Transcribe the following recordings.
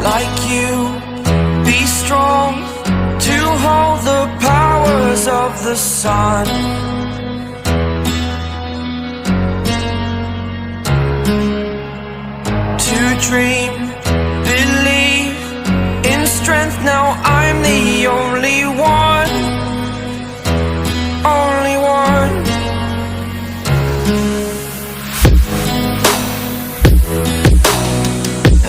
like you, be strong to hold the powers of the sun. To dream, believe in strength, now I'm the only one, only one.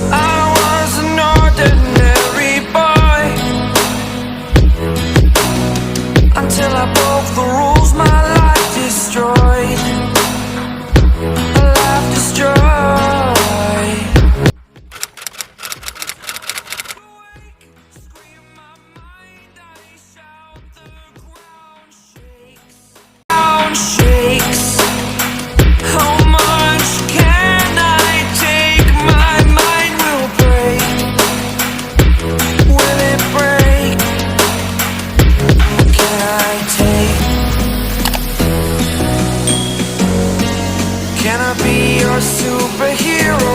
I was an ordinary boy until I broke the rules, my life destroyed, a life destroyed. Shakes. How much can I take? My mind will break. Will it break? Can I take? Can I be your superhero?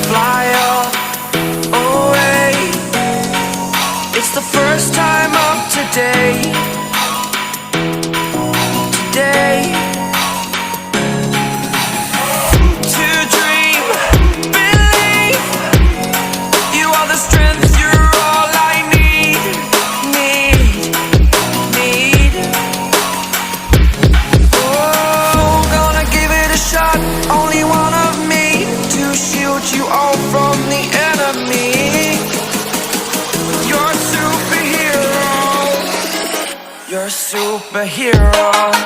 Fly up, away. It's the first time of today. Today. To dream, believe. You are the strength, you're all I need. Oh, gonna give it a shot. Only one of me to shield you all from the enemy. You're a superhero. You're a superhero.